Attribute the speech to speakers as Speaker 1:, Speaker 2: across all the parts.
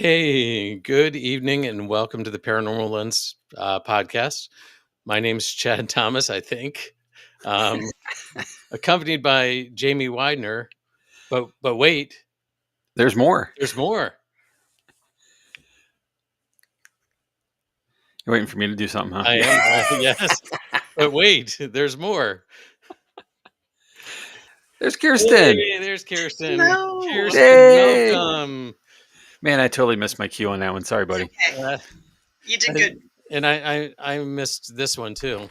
Speaker 1: Hey, good evening and welcome to the Paranormal Lens podcast. My name's Chad Thomas, I think, um, accompanied by Jamie Widener. But wait,
Speaker 2: There's more.
Speaker 1: there's more.
Speaker 2: You're waiting for me to do something, huh?
Speaker 1: I am, yes. But wait, there's more.
Speaker 2: There's Kirstin.
Speaker 1: Hey, there's Kirstin.
Speaker 3: Hello.
Speaker 1: Kirstin,
Speaker 2: Hey.
Speaker 1: welcome.
Speaker 2: Man, I totally missed my cue on that one. Sorry, buddy.
Speaker 3: Okay.
Speaker 1: Uh,
Speaker 3: You did good.
Speaker 1: and I missed this one too.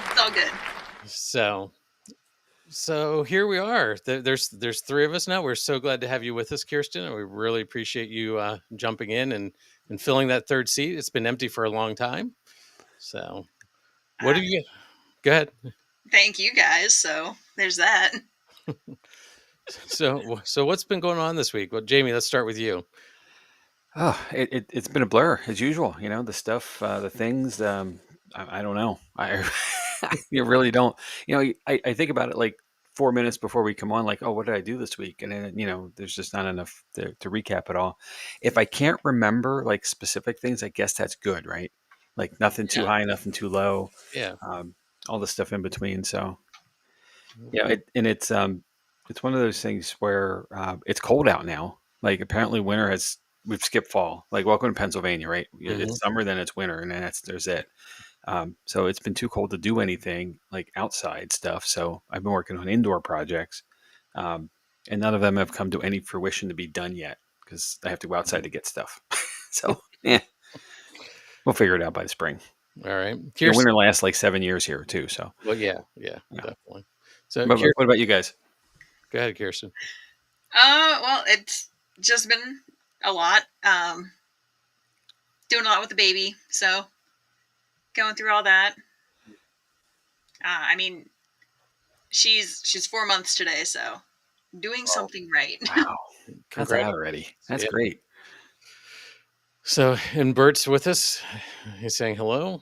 Speaker 3: It's all good.
Speaker 1: So here we are. There's three of us now. We're so glad to have you with us, Kirstin, and we really appreciate you jumping in and filling that third seat. It's been empty for a long time. So, what have you? Go ahead.
Speaker 3: Thank you guys. So there's that.
Speaker 1: So what's been going on this week? Well, Jamie, let's start with you.
Speaker 2: Oh, it's been a blur as usual. You know, the stuff, the things. I don't know. You really don't. You know, I think about it like 4 minutes before we come on. Like, oh, what did I do this week? And then there's just not enough to recap it all. If I can't remember like specific things, I guess that's good, right? Like nothing too high, nothing too low.
Speaker 1: Yeah.
Speaker 2: All the stuff in between. So yeah, it's one of those things where it's cold out now. Like apparently we've skipped fall. Like welcome to Pennsylvania, right? It's summer, then it's winter, and then there's it. So it's been too cold to do anything like outside stuff. So I've been working on indoor projects, and none of them have come to any fruition to be done yet because I have to go outside to get stuff. So yeah, we'll figure it out by the spring.
Speaker 1: All right.
Speaker 2: The winter lasts like 7 years here too. So
Speaker 1: well, yeah, definitely. So
Speaker 2: what about you guys?
Speaker 1: Go ahead, Kirstin.
Speaker 3: Well, it's just been a lot. Doing a lot with the baby, so going through all that. I mean, she's 4 months today, so doing something right.
Speaker 2: Wow, that's out already. That's great.
Speaker 1: So, and Bert's with us. He's saying hello.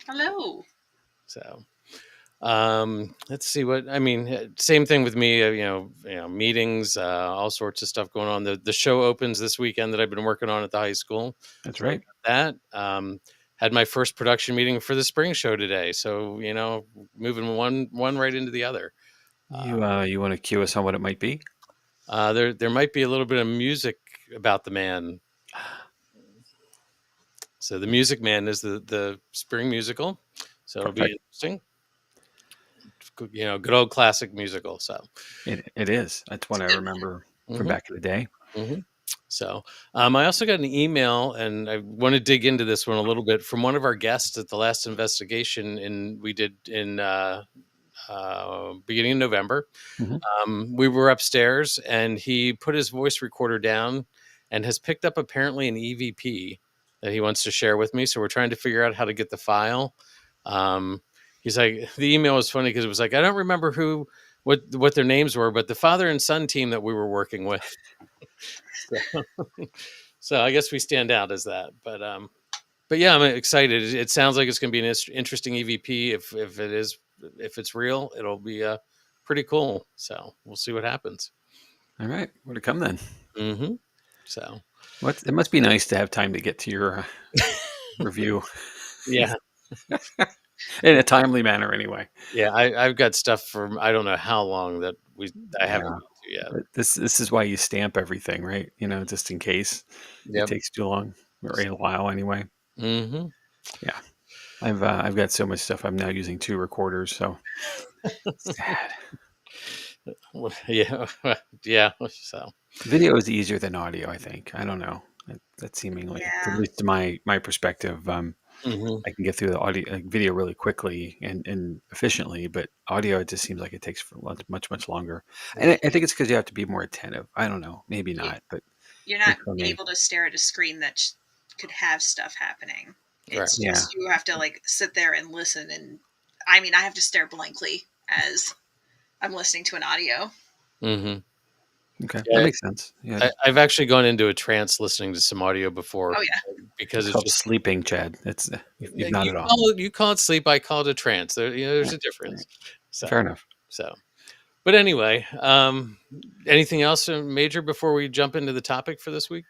Speaker 3: Hello.
Speaker 1: So, let's see same thing with me, meetings, all sorts of stuff going on. The show opens this weekend that I've been working on at the high school.
Speaker 2: That's right.
Speaker 1: Had my first production meeting for the spring show today. So, moving one right into the other.
Speaker 2: You want to cue us on what it might be?
Speaker 1: There might be a little bit of music about the man. So the Music Man is the spring musical. So it'll be interesting. Good old classic musical. So
Speaker 2: it is. That's one I remember from back in the day.
Speaker 1: Mm-hmm. So I also got an email, and I want to dig into this one a little bit, from one of our guests at the last investigation we did in beginning of November. We were upstairs, and he put his voice recorder down and has picked up apparently an EVP that he wants to share with me. So we're trying to figure out how to get the file. He's like, the email was funny because it was like, I don't remember what their names were, but the father and son team that we were working with. So I guess we stand out as that. But yeah, I'm excited. It sounds like it's going to be an interesting EVP. If it's real, it'll be pretty cool. So we'll see what happens.
Speaker 2: All right, more to come then.
Speaker 1: Mm-hmm. So
Speaker 2: it must be nice to have time to get to your review.
Speaker 1: Yeah.
Speaker 2: In a timely manner, anyway.
Speaker 1: Yeah, I've got stuff from I don't know how long that I haven't got to yet.
Speaker 2: This is why you stamp everything, right? Just in case it takes too long or a while, anyway.
Speaker 1: Mm-hmm.
Speaker 2: Yeah, I've got so much stuff. I'm now using 2 recorders, so sad.
Speaker 1: Yeah. So
Speaker 2: video is easier than audio, I think. I don't know. That's seemingly, at least to my perspective. I can get through the video really quickly and efficiently, but audio, it just seems like it takes much longer. And I think it's because you have to be more attentive. I don't know, maybe not, but
Speaker 3: you're not able to stare at a screen that could have stuff happening. It's just you have to like sit there and listen. And I mean, I have to stare blankly as I'm listening to an audio.
Speaker 1: Mm-hmm.
Speaker 2: Okay, that makes sense. Yeah,
Speaker 1: I've actually gone into a trance listening to some audio before.
Speaker 3: Oh yeah,
Speaker 2: because it's just sleeping, Chad. It's not at all.
Speaker 1: You call it sleep. I call it a trance. There's a difference. So,
Speaker 2: fair enough.
Speaker 1: So, But anyway, anything else major before we jump into the topic for this week?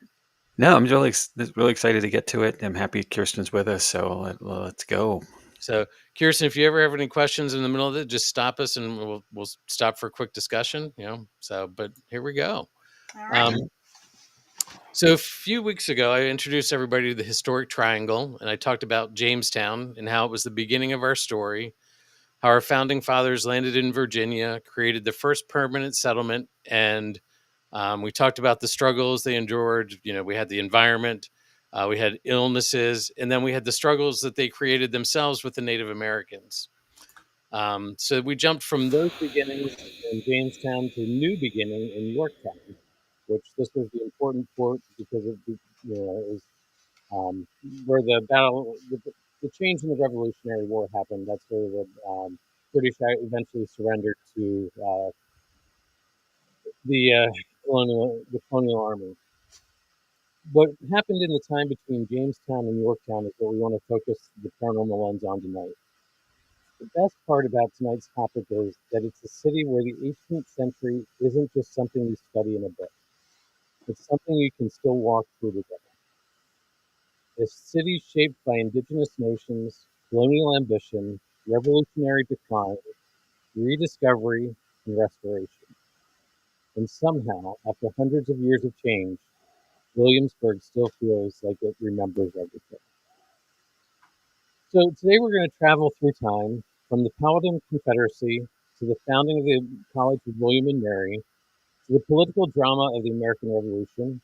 Speaker 2: No, I'm really excited to get to it. I'm happy Kirstin's with us, so let's go.
Speaker 1: So, Kirstin, if you ever have any questions in the middle of it, just stop us and we'll stop for a quick discussion. But here we go.
Speaker 3: All right.
Speaker 1: So a few weeks ago, I introduced everybody to the historic triangle, and I talked about Jamestown and how it was the beginning of our story, how our founding fathers landed in Virginia, created the first permanent settlement, and we talked about the struggles they endured. We had the environment, we had illnesses, and then we had the struggles that they created themselves with the Native Americans. So we jumped from those beginnings in Jamestown to new beginning in Yorktown, which this was the important port because it was where the battle, the change in the Revolutionary War happened. That's where the British eventually surrendered to the colonial army. What happened in the time between Jamestown and Yorktown is what we want to focus the paranormal lens on tonight. The best part about tonight's topic is that it's a city where the 18th century isn't just something you study in a book. It's something you can still walk through together. A city shaped by indigenous nations, colonial ambition, revolutionary decline, rediscovery, and restoration. And somehow, after hundreds of years of change, Williamsburg still feels like it remembers everything. So today we're going to travel through time from the Powhatan Confederacy to the founding of the College of William and Mary, to the political drama of the American Revolution,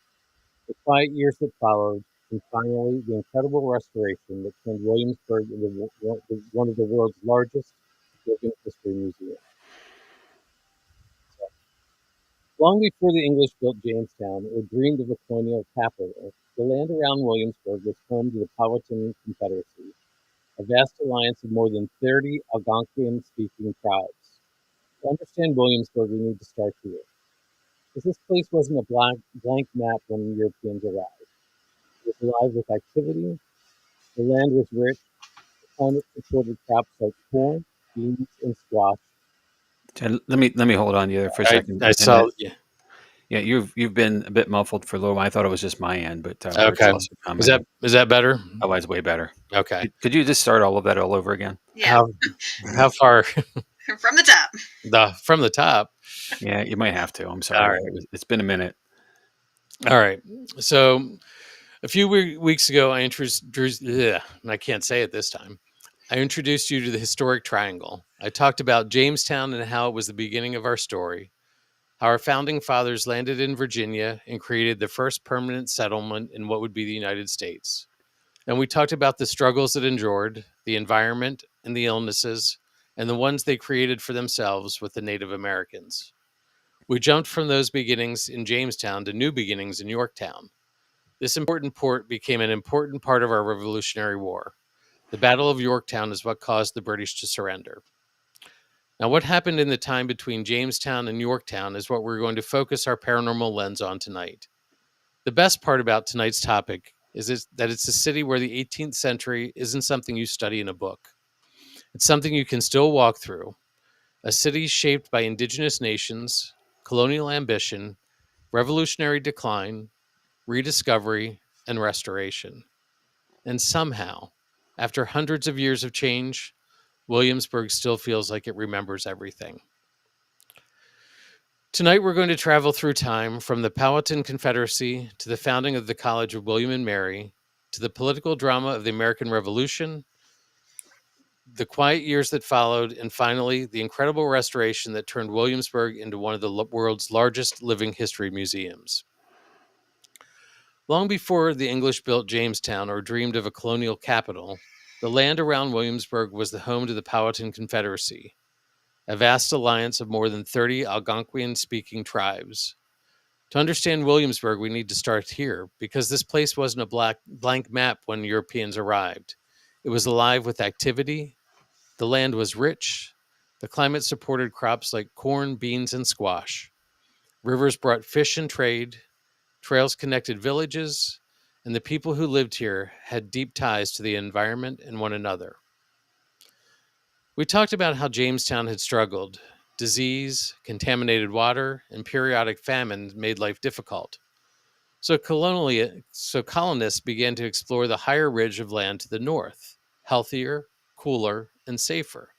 Speaker 1: the quiet years that followed, and finally the incredible restoration that turned Williamsburg into one of the world's largest living history museums. Long before the English built Jamestown or dreamed of a colonial capital, the land around Williamsburg was home to the Powhatan Confederacy, a vast alliance of more than 30 Algonquian-speaking tribes. To understand Williamsburg, we need to start here. Because this place wasn't a blank map when Europeans arrived. It was alive with activity, the land was rich, the climate supported crops like corn, beans, and squash.
Speaker 2: Let me hold on to you there for a second.
Speaker 1: I saw,
Speaker 2: Yeah, you've been a bit muffled for a little while. I thought it was just my end, but
Speaker 1: okay. Is that better?
Speaker 2: Oh, that's way better.
Speaker 1: Okay.
Speaker 2: Could you just start all of that all over again?
Speaker 3: Yeah.
Speaker 1: How far?
Speaker 3: From the top.
Speaker 1: From the top.
Speaker 2: Yeah, you might have to. I'm sorry.
Speaker 1: All right.
Speaker 2: It's been a minute.
Speaker 1: All right. So a few weeks ago, I introduced, and I can't say it this time. I introduced you to the historic triangle. I talked about Jamestown and how it was the beginning of our story, how our founding fathers landed in Virginia and created the first permanent settlement in what would be the United States. And we talked about the struggles it endured, the environment and the illnesses, and the ones they created for themselves with the Native Americans. We jumped from those beginnings in Jamestown to new beginnings in Yorktown. This important port became an important part of our Revolutionary War. The Battle of Yorktown is what caused the British to surrender. Now, what happened in the time between Jamestown and Yorktown is what we're going to focus our paranormal lens on tonight. The best part about tonight's topic is that it's a city where the 18th century isn't something you study in a book. It's something you can still walk through. A city shaped by indigenous nations, colonial ambition, revolutionary decline, rediscovery, and restoration. And somehow, after hundreds of years of change, Williamsburg still feels like it remembers everything. Tonight, we're going to travel through time from the Powhatan Confederacy to the founding of the College of William and Mary, to the political drama of the American Revolution, the quiet years that followed, and finally, the incredible restoration that turned Williamsburg into one of the world's largest living history museums. Long before the English built Jamestown or dreamed of a colonial capital, the land around Williamsburg was the home to the Powhatan Confederacy, a vast alliance of more than 30 Algonquian-speaking tribes. To understand Williamsburg, we need to start here, because this place wasn't a blank map when Europeans arrived. It was alive with activity, the land was rich, the climate supported crops like corn, beans, and squash. Rivers brought fish and trade, trails connected villages, and the people who lived here had deep ties to the environment and one another. We talked about how Jamestown had struggled. disease, contaminated water, and periodic famine made life difficult. So colonists began to explore the higher ridge of land to the north, healthier, cooler, and safer.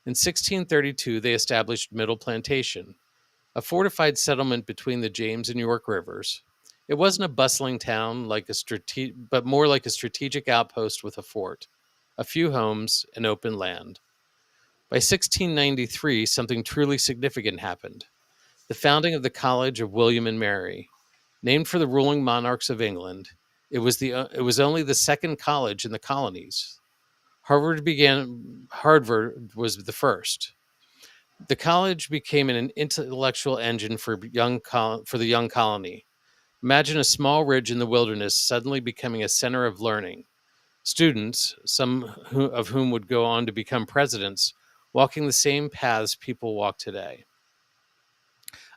Speaker 1: In 1632, they established Middle Plantation, a fortified settlement between the James and York rivers. It wasn't a bustling town but more like a strategic outpost with a fort, a few homes, and open land. By 1693, something truly significant happened. The founding of the College of William and Mary. Named for the ruling monarchs of England, it was only the second college in the colonies. Harvard was the first. The college became an intellectual engine for the young colony. Imagine a small ridge in the wilderness suddenly becoming a center of learning. Students, of whom would go on to become presidents, walking the same paths people walk today.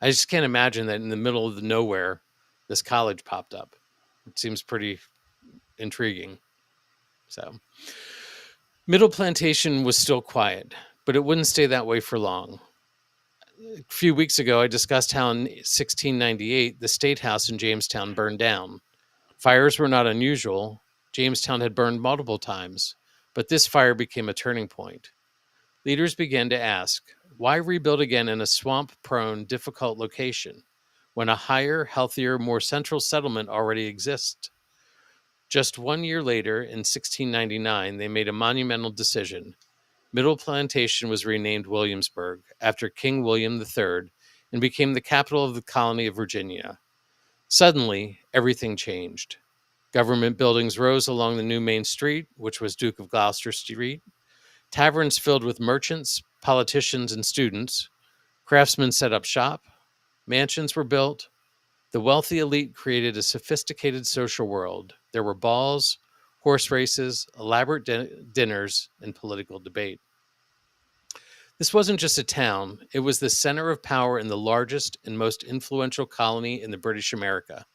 Speaker 1: I just can't imagine that in the middle of the nowhere, this college popped up. It seems pretty intriguing. So, Middle Plantation was still quiet, but it wouldn't stay that way for long. A few weeks ago, I discussed how in 1698, the State House in Jamestown burned down. Fires were not unusual. Jamestown had burned multiple times, but this fire became a turning point. Leaders began to ask, why rebuild again in a swamp-prone, difficult location when a higher, healthier, more central settlement already exists? Just 1 year later, in 1699, they made a monumental decision. Middle Plantation was renamed Williamsburg after King William III and became the capital of the colony of Virginia. Suddenly, everything changed. Government buildings rose along the new main street, which was Duke of Gloucester Street. Taverns filled with merchants, politicians, and students. Craftsmen set up shop. Mansions were built. The wealthy elite created a sophisticated social world. There were balls, horse races, elaborate dinners, and political debate. This wasn't just a town, it was the center of power in the largest and most influential colony in the British America.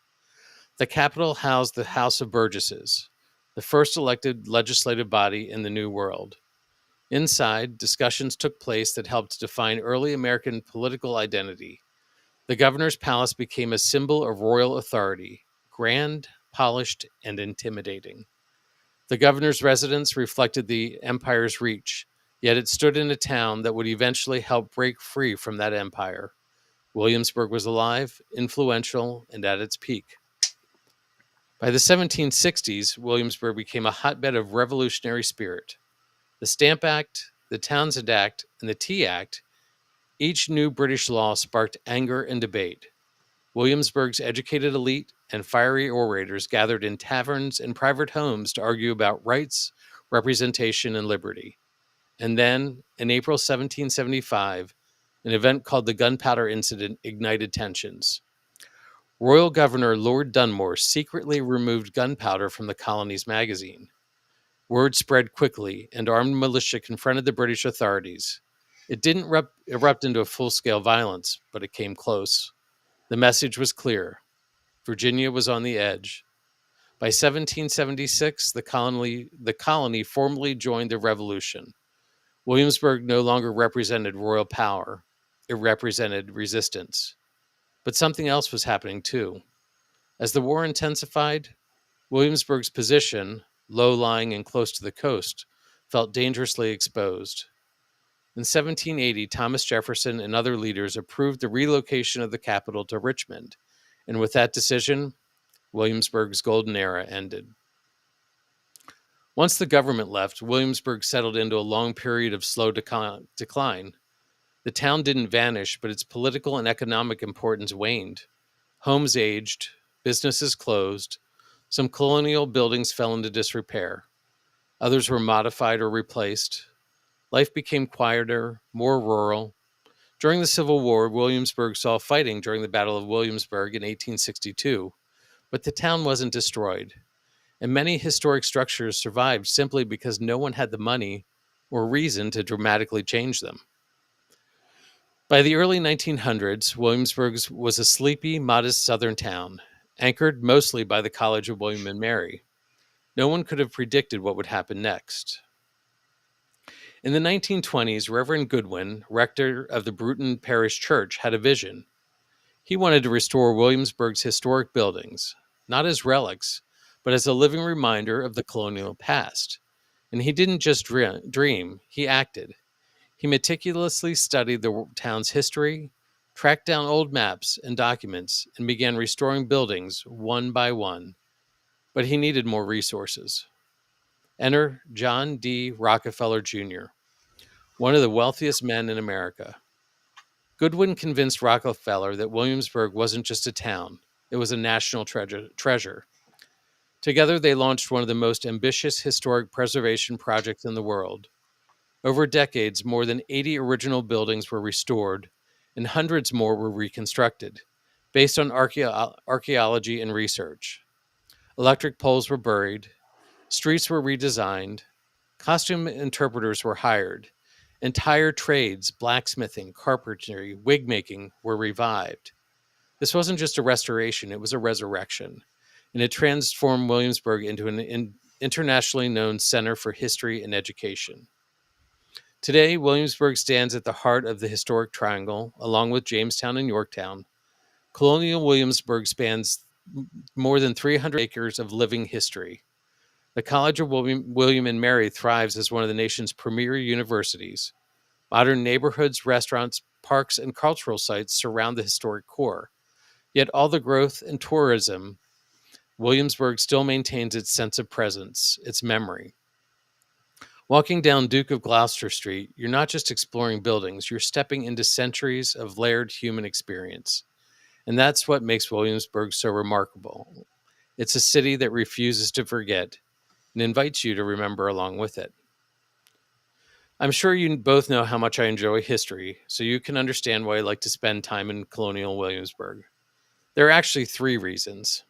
Speaker 1: The capital housed the House of Burgesses, the first elected legislative body in the New World. Inside, discussions took place that helped define early American political identity. The governor's palace became a symbol of royal authority, grand, polished, and intimidating. The governor's residence reflected the empire's reach, yet it stood in a town that would eventually help break free from that empire. Williamsburg was alive, influential, and at its peak. By the 1760s, Williamsburg became a hotbed of revolutionary spirit. The Stamp Act, the Townshend Act, and the Tea Act, each new British law sparked anger and debate. Williamsburg's educated elite and fiery orators gathered in taverns and private homes to argue about rights, representation, and liberty. And then, in April 1775, an event called the Gunpowder Incident ignited tensions. Royal Governor Lord Dunmore secretly removed gunpowder from the colony's magazine. Word spread quickly, and armed militia confronted the British authorities. It didn't erupt into a full-scale violence, but it came close. The message was clear. Virginia was on the edge. By 1776, the colony formally joined the revolution. Williamsburg no longer represented royal power. It represented resistance. But something else was happening too. As the war intensified, Williamsburg's position, low-lying and close to the coast, felt dangerously exposed. In 1780, Thomas Jefferson and other leaders approved the relocation of the capital to Richmond, and with that decision, Williamsburg's golden era ended. Once the government left, Williamsburg settled into a long period of slow decline. The town didn't vanish, but its political and economic importance waned. Homes aged, businesses closed, some colonial buildings fell into disrepair. Others were modified or replaced. Life became quieter, more rural. During the Civil War, Williamsburg saw fighting during the Battle of Williamsburg in 1862, but the town wasn't destroyed, and many historic structures survived simply because no one had the money or reason to dramatically change them. By the early 1900s, Williamsburg was a sleepy, modest southern town, anchored mostly by the College of William and Mary. No one could have predicted what would happen next. In the 1920s, Reverend Goodwin, rector of the Bruton Parish Church, had a vision. He wanted to restore Williamsburg's historic buildings, not as relics, but as a living reminder of the colonial past. And he didn't just dream, he acted. He meticulously studied the town's history, tracked down old maps and documents, and began restoring buildings one by one. But he needed more resources. Enter John D. Rockefeller Jr., one of the wealthiest men in America. Goodwin convinced Rockefeller that Williamsburg wasn't just a town, it was a national treasure. Together, they launched one of the most ambitious historic preservation projects in the world. Over decades, more than 80 original buildings were restored, and hundreds more were reconstructed, based on archaeology and research. Electric poles were buried, streets were redesigned, costume interpreters were hired, entire trades, blacksmithing, carpentry, wig making, were revived. This wasn't just a restoration, it was a resurrection, and it transformed Williamsburg into an internationally known center for history and education. Today, Williamsburg stands at the heart of the historic triangle, along with Jamestown and Yorktown. Colonial Williamsburg spans more than 300 acres of living history. The College of William and Mary thrives as one of the nation's premier universities. Modern neighborhoods, restaurants, parks, and cultural sites surround the historic core. Yet all the growth and tourism, Williamsburg still maintains its sense of presence, its memory. Walking down Duke of Gloucester Street, you're not just exploring buildings, you're stepping into centuries of layered human experience. And that's what makes Williamsburg so remarkable. It's a city that refuses to forget and invites you to remember along with it. I'm sure you both know how much I enjoy history, so you can understand why I like to spend time in colonial Williamsburg. There are actually 3 reasons.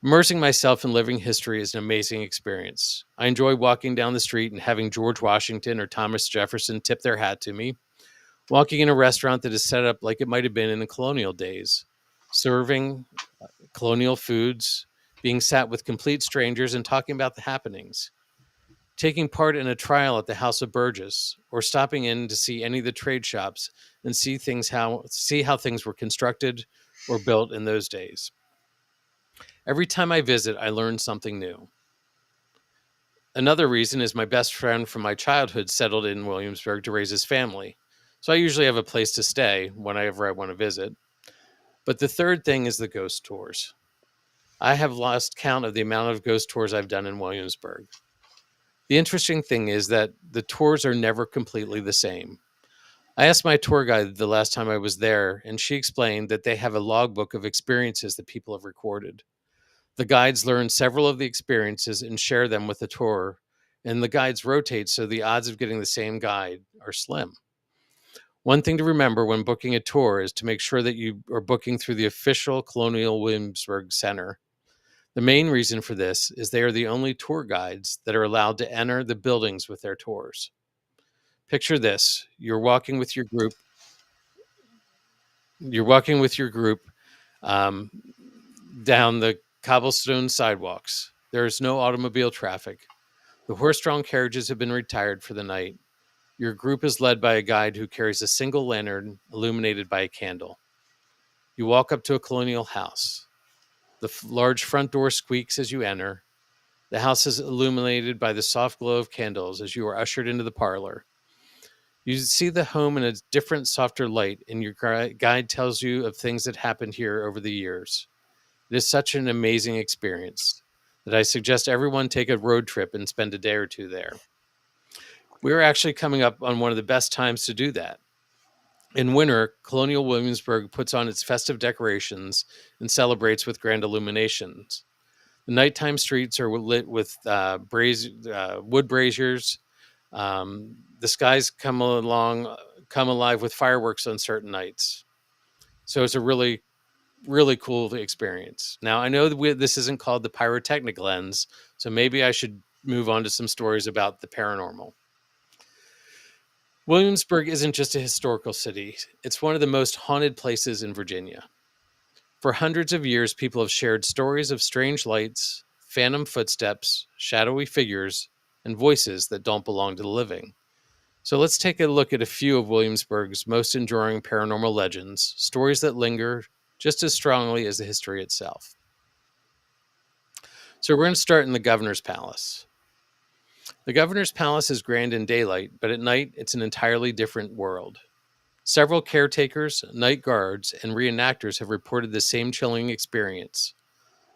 Speaker 1: Immersing myself in living history is an amazing experience. I enjoy walking down the street and having George Washington or Thomas Jefferson tip their hat to me, walking in a restaurant that is set up like it might have been in the colonial days, serving colonial foods, being sat with complete strangers and talking about the happenings, taking part in a trial at the House of Burgess, or stopping in to see any of the trade shops and see how things were constructed or built in those days. Every time I visit, I learn something new. Another reason is my best friend from my childhood settled in Williamsburg to raise his family, so I usually have a place to stay whenever I want to visit. But the third thing is the ghost tours. I have lost count of the amount of ghost tours I've done in Williamsburg. The interesting thing is that the tours are never completely the same. I asked my tour guide the last time I was there, and she explained that they have a logbook of experiences that people have recorded. The guides learn several of the experiences and share them with the tour, and the guides rotate so the odds of getting the same guide are slim. One thing to remember when booking a tour is to make sure that you are booking through the official Colonial Williamsburg Center. The main reason for this is they are the only tour guides that are allowed to enter the buildings with their tours. Picture this. You're walking with your group down the cobblestone sidewalks. There is no automobile traffic. The horse-drawn carriages have been retired for the night. Your group is led by a guide who carries a single lantern illuminated by a candle. You walk up to a colonial house. The large front door squeaks as you enter. The house is illuminated by the soft glow of candles as you are ushered into the parlor. You see the home in a different, softer light, and your guide tells you of things that happened here over the years. It is such an amazing experience that I suggest everyone take a road trip and spend a day or 2 there. We are actually coming up on one of the best times to do that. In winter, Colonial Williamsburg puts on its festive decorations and celebrates with grand illuminations. The nighttime streets are lit with wood braziers. The skies come alive with fireworks on certain nights. So it's a really, really cool experience. Now, I know that this isn't called the pyrotechnic lens, so maybe I should move on to some stories about the paranormal. Williamsburg isn't just a historical city. It's one of the most haunted places in Virginia. For hundreds of years, people have shared stories of strange lights, phantom footsteps, shadowy figures, and voices that don't belong to the living. So let's take a look at a few of Williamsburg's most enduring paranormal legends, stories that linger just as strongly as the history itself. So we're going to start in the Governor's Palace. The Governor's Palace is grand in daylight, but at night it's an entirely different world. Several caretakers, night guards, and reenactors have reported the same chilling experience.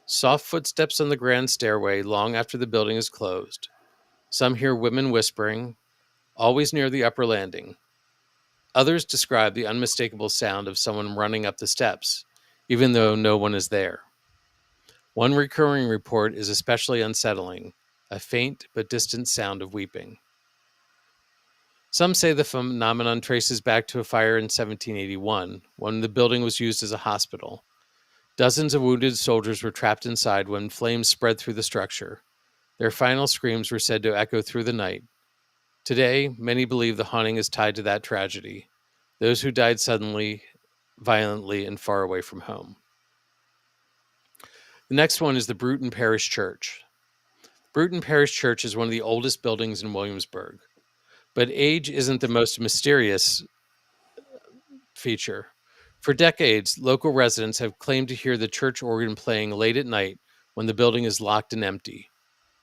Speaker 1: Soft footsteps on the grand stairway long after the building is closed. Some hear women whispering, always near the upper landing. Others describe the unmistakable sound of someone running up the steps, even though no one is there. One recurring report is especially unsettling, a faint but distant sound of weeping. Some say the phenomenon traces back to a fire in 1781, when the building was used as a hospital. Dozens of wounded soldiers were trapped inside when flames spread through the structure. Their final screams were said to echo through the night. Today, many believe the haunting is tied to that tragedy, those who died suddenly, violently, and far away from home. The next one is the Bruton Parish Church. Bruton Parish Church is one of the oldest buildings in Williamsburg, but age isn't the most mysterious feature. For decades, local residents have claimed to hear the church organ playing late at night when the building is locked and empty.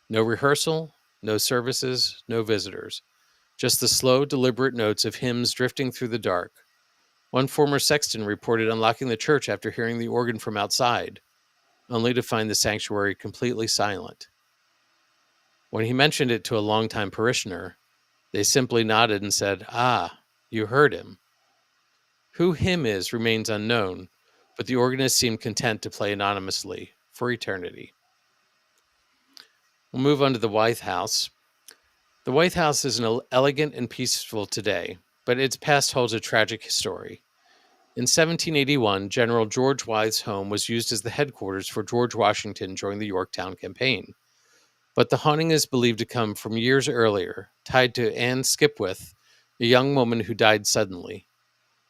Speaker 1: No rehearsal, no services, no visitors. Just the slow, deliberate notes of hymns drifting through the dark. One former sexton reported unlocking the church after hearing the organ from outside, only to find the sanctuary completely silent. When he mentioned it to a longtime parishioner, they simply nodded and said, "Ah, you heard him." Who him is remains unknown, but the organist seemed content to play anonymously for eternity. We'll move on to the White House. The White House is elegant and peaceful today, but its past holds a tragic story. In 1781, General George Wythe's home was used as the headquarters for George Washington during the Yorktown campaign. But the haunting is believed to come from years earlier, tied to Anne Skipwith, a young woman who died suddenly.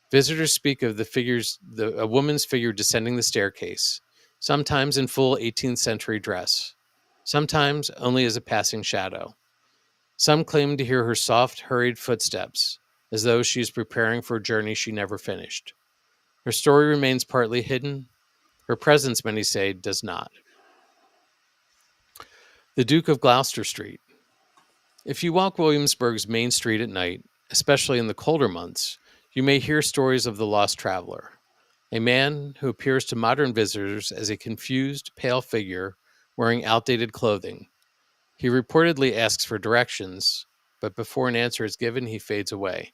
Speaker 1: Visitors speak of a woman's figure descending the staircase, sometimes in full 18th century dress, sometimes only as a passing shadow. Some claim to hear her soft, hurried footsteps, as though she is preparing for a journey she never finished. Her story remains partly hidden. Her presence, many say, does not. The Duke of Gloucester Street. If you walk Williamsburg's main street at night, especially in the colder months, you may hear stories of the lost traveler, a man who appears to modern visitors as a confused, pale figure wearing outdated clothing. He reportedly asks for directions, but before an answer is given, he fades away.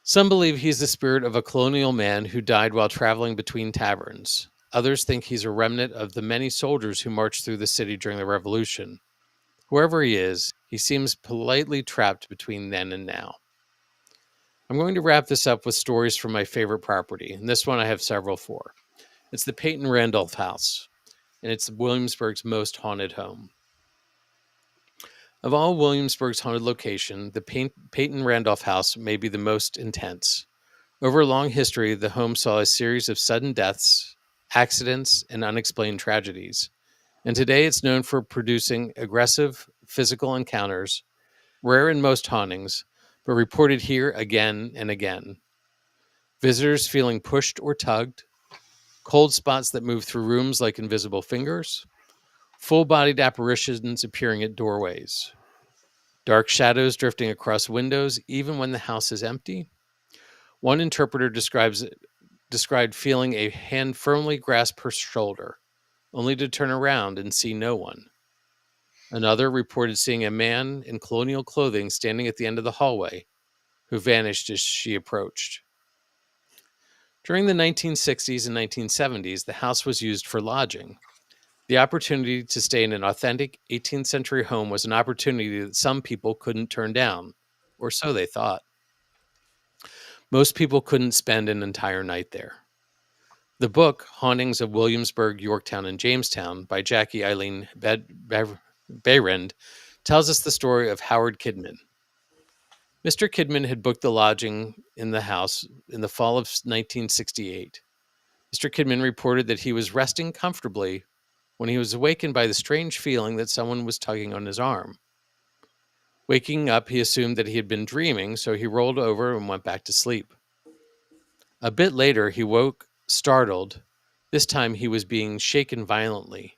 Speaker 1: Some believe he's the spirit of a colonial man who died while traveling between taverns. Others think he's a remnant of the many soldiers who marched through the city during the Revolution. Whoever he is, he seems politely trapped between then and now. I'm going to wrap this up with stories from my favorite property, and this one I have several for. It's the Peyton Randolph House, and it's Williamsburg's most haunted home. Of all Williamsburg's haunted location, the Peyton Randolph House may be the most intense. Over a long history, the home saw a series of sudden deaths, accidents, and unexplained tragedies. And today it's known for producing aggressive physical encounters, rare in most hauntings, but reported here again and again. Visitors feeling pushed or tugged, cold spots that move through rooms like invisible fingers, full-bodied apparitions appearing at doorways, dark shadows drifting across windows even when the house is empty. One interpreter described feeling a hand firmly grasp her shoulder, only to turn around and see no one. Another reported seeing a man in colonial clothing standing at the end of the hallway, who vanished as she approached. During the 1960s and 1970s, the house was used for lodging. The opportunity to stay in an authentic 18th century home was an opportunity that some people couldn't turn down, or so they thought. Most people couldn't spend an entire night there. The book, Hauntings of Williamsburg, Yorktown, and Jamestown by Jackie Eileen Behrend, tells us the story of Howard Kidman. Mr. Kidman had booked the lodging in the house in the fall of 1968. Mr. Kidman reported that he was resting comfortably when he was awakened by the strange feeling that someone was tugging on his arm. Waking up, he assumed that he had been dreaming, so he rolled over and went back to sleep. A bit later, he woke, startled. This time, he was being shaken violently.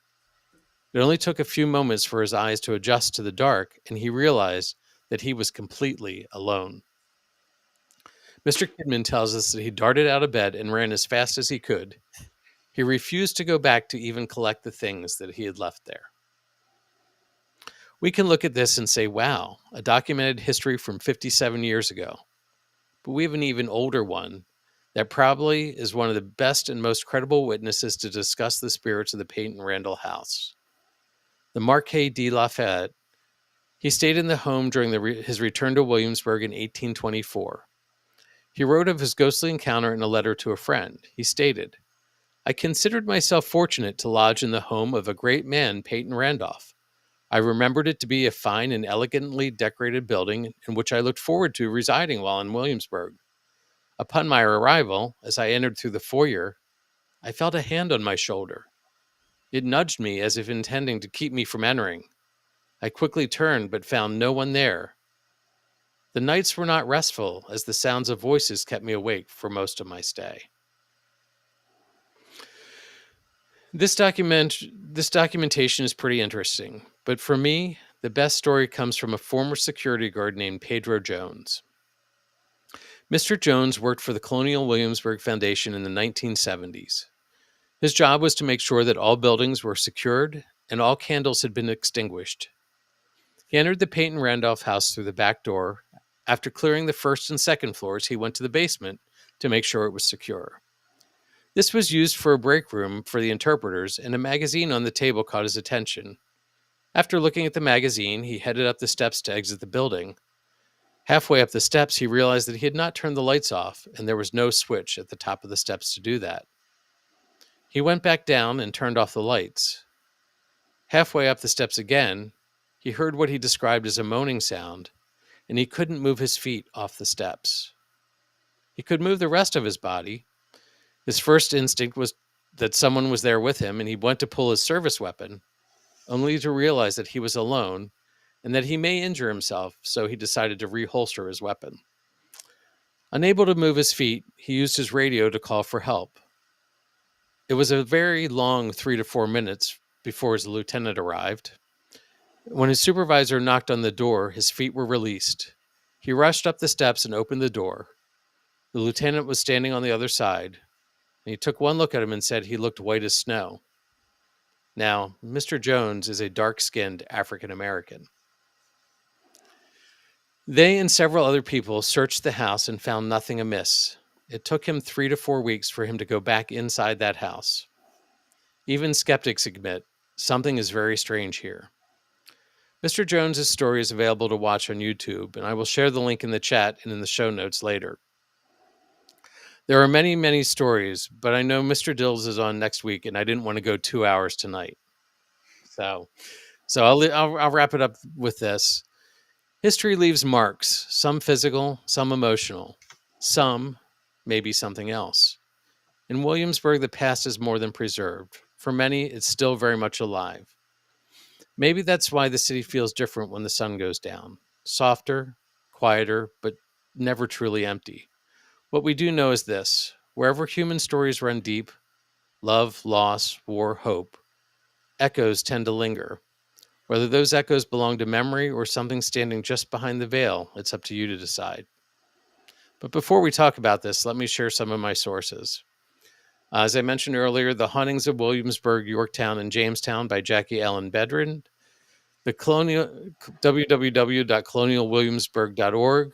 Speaker 1: It only took a few moments for his eyes to adjust to the dark, and he realized that he was completely alone. Mr. Kidman tells us that he darted out of bed and ran as fast as he could. He refused to go back to even collect the things that he had left there. We can look at this and say, wow, a documented history from 57 years ago. But we have an even older one that probably is one of the best and most credible witnesses to discuss the spirits of the Peyton Randolph House. The Marquis de Lafayette. He stayed in the home during his return to Williamsburg in 1824. He wrote of his ghostly encounter in a letter to a friend. He stated, "I considered myself fortunate to lodge in the home of a great man, Peyton Randolph. I remembered it to be a fine and elegantly decorated building in which I looked forward to residing while in Williamsburg. Upon my arrival, as I entered through the foyer, I felt a hand on my shoulder. It nudged me as if intending to keep me from entering. I quickly turned but found no one there. The nights were not restful, as the sounds of voices kept me awake for most of my stay." This documentation is pretty interesting, but for me, the best story comes from a former security guard named Pedro Jones. Mr. Jones worked for the Colonial Williamsburg Foundation in the 1970s. His job was to make sure that all buildings were secured and all candles had been extinguished. He entered the Peyton Randolph house through the back door. After clearing the first and second floors, he went to the basement to make sure it was secure. This was used for a break room for the interpreters, and a magazine on the table caught his attention. After looking at the magazine, he headed up the steps to exit the building. Halfway up the steps, he realized that he had not turned the lights off, and there was no switch at the top of the steps to do that. He went back down and turned off the lights. Halfway up the steps again, he heard what he described as a moaning sound, and he couldn't move his feet off the steps. He could move the rest of his body. His first instinct was that someone was there with him, and he went to pull his service weapon, only to realize that he was alone and that he may injure himself, so he decided to reholster his weapon. Unable to move his feet, he used his radio to call for help. It was a very long 3 to 4 minutes before his lieutenant arrived. When his supervisor knocked on the door, his feet were released. He rushed up the steps and opened the door. The lieutenant was standing on the other side, and he took one look at him and said he looked white as snow. Now, Mr. Jones is a dark-skinned African American. They and several other people searched the house and found nothing amiss. It took him 3 to 4 weeks for him to go back inside that house. Even skeptics admit something is very strange here. Mr. Jones's story is available to watch on YouTube, and I will share the link in the chat and in the show notes later. There are many, many stories, but I know Mr. Dills is on next week, and I didn't want to go 2 hours tonight. So I'll wrap it up with this. History leaves marks, some physical, some emotional, some maybe something else. In Williamsburg, the past is more than preserved. For many, it's still very much alive. Maybe that's why the city feels different when the sun goes down. Softer, quieter, but never truly empty. What we do know is this: wherever human stories run deep, love, loss, war, hope, echoes tend to linger. Whether those echoes belong to memory or something standing just behind the veil, it's up to you to decide. But before we talk about this, let me share some of my sources. As I mentioned earlier, The Hauntings of Williamsburg, Yorktown, and Jamestown by Jackie Ellen Bedrin. The Colonial, www.colonialwilliamsburg.org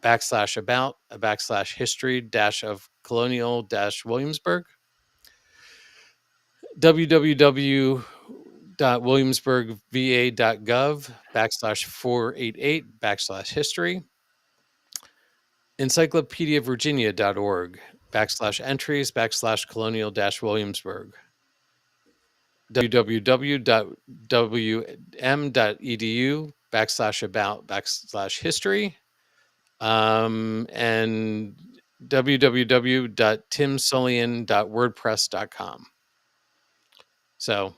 Speaker 1: /about/history of Colonial Williamsburg. www.williamsburgva.gov /488 encyclopediavirginia.org /entries /colonial Williamsburg. www.wm.edu /about /history and www.timsullian.wordpress.com. So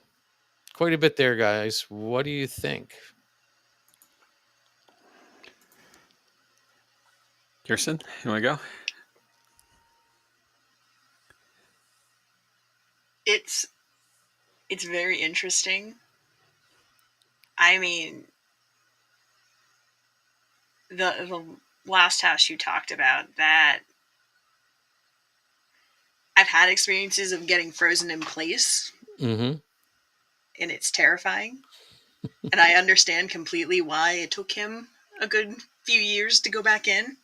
Speaker 1: quite a bit there, guys. What do you think?
Speaker 2: Kirstin, you want to go?
Speaker 3: It's very interesting. I mean, the last house you talked about, that I've had experiences of getting frozen in place,
Speaker 1: Mm-hmm.
Speaker 3: and it's terrifying. And I understand completely why it took him a good few years to go back in.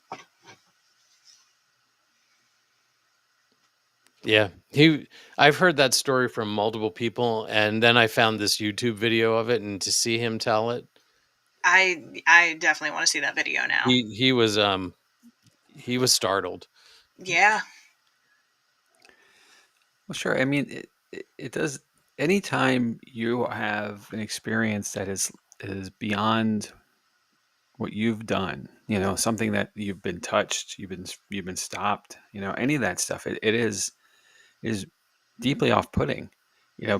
Speaker 1: Yeah, I've heard that story from multiple people, and then I found this YouTube video of it, and to see him tell it,
Speaker 3: I definitely want to see that video now.
Speaker 1: he was startled.
Speaker 3: Yeah.
Speaker 2: Well, sure. I mean, it does. Anytime you have an experience that is beyond what you've done, something that you've been touched, you've been stopped, any of that stuff, it is deeply off-putting,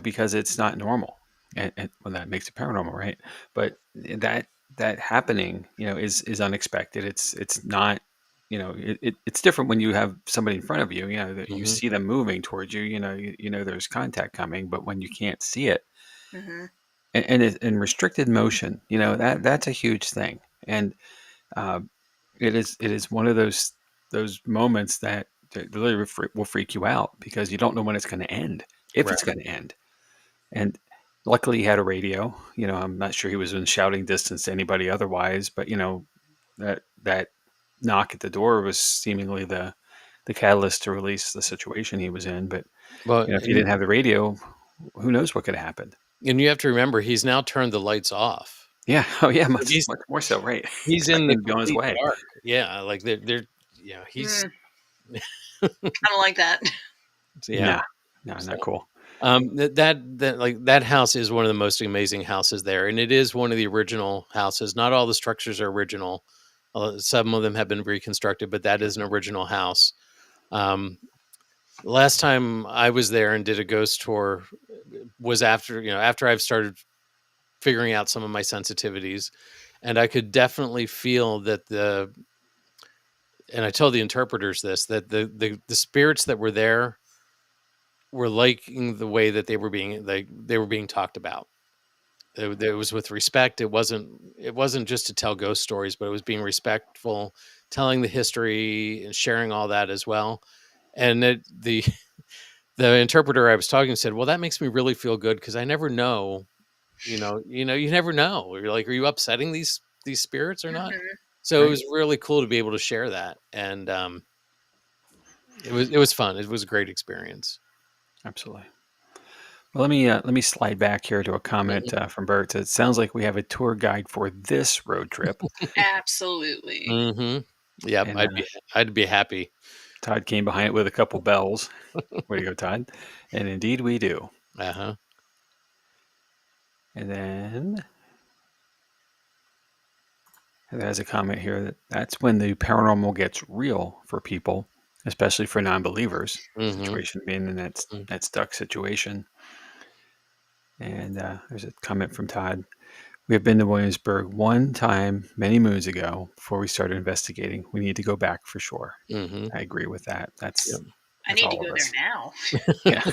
Speaker 2: because it's not normal, and well, that makes it paranormal, right? But that happening, is unexpected. It's not, it's different when you have somebody in front of you, that you
Speaker 1: Mm-hmm.
Speaker 2: see them moving towards you, there's contact coming, but when you can't see it,
Speaker 3: Mm-hmm.
Speaker 2: and restricted motion, that's a huge thing, and uh, it is one of those moments that really will freak you out because you don't know when it's going to end, if
Speaker 1: Right.
Speaker 2: it's going to end. And luckily, he had a radio. I'm not sure he was in shouting distance to anybody otherwise, but that knock at the door was seemingly the catalyst to release the situation he was in. But
Speaker 1: Well,
Speaker 2: if he didn't have the radio, who knows what could have happened?
Speaker 1: and you have to remember, he's now turned the lights off.
Speaker 2: Yeah. Oh, yeah.
Speaker 1: So
Speaker 2: Much, much more so. Right.
Speaker 1: he's in the
Speaker 2: Expecting him to be on his
Speaker 1: complete
Speaker 2: way.
Speaker 1: dark. Yeah, like they're he's
Speaker 3: Kind of like that.
Speaker 1: yeah.
Speaker 2: No,
Speaker 1: So,
Speaker 2: not cool.
Speaker 1: that house is one of the most amazing houses there, and it is one of the original houses. Not all the structures are original. Some of them have been reconstructed, but that is an original house. Last time I was there and did a ghost tour was after I've started figuring out some of my sensitivities, and I could definitely feel that and I told the interpreters this, that the spirits that were there were liking the way that they were being talked about. It was with respect. It wasn't just to tell ghost stories, but it was being respectful, telling the history and sharing all that as well. And the interpreter I was talking to said, "Well, that makes me really feel good because I never know, you never know. You're like, are you upsetting these spirits or not?"
Speaker 3: Mm-hmm.
Speaker 1: So it
Speaker 2: Right.
Speaker 1: was really cool to be able to share that, and it was fun. It was a great experience.
Speaker 2: Absolutely. Well, let me slide back here to a comment from Bert. It sounds like we have a tour guide for this road trip,
Speaker 3: Absolutely.
Speaker 1: Mm-hmm. Yep,
Speaker 2: and
Speaker 1: I'd be happy.
Speaker 2: Todd came behind it with a couple bells. Way to go, Todd! And indeed, we do.
Speaker 1: Uh-huh.
Speaker 2: And then there's a comment here that's when the paranormal gets real for people, especially for non-believers.
Speaker 1: Mm-hmm.
Speaker 2: Situation being in that stuck situation. And there's a comment from Todd. We have been to Williamsburg one time many moons ago before we started investigating. We need to go back for sure.
Speaker 1: Mm-hmm.
Speaker 2: I agree with that.
Speaker 1: Yep.
Speaker 3: I
Speaker 2: That's
Speaker 3: need to
Speaker 2: all
Speaker 3: go
Speaker 2: of
Speaker 3: there
Speaker 2: us.
Speaker 3: now.
Speaker 2: Yeah.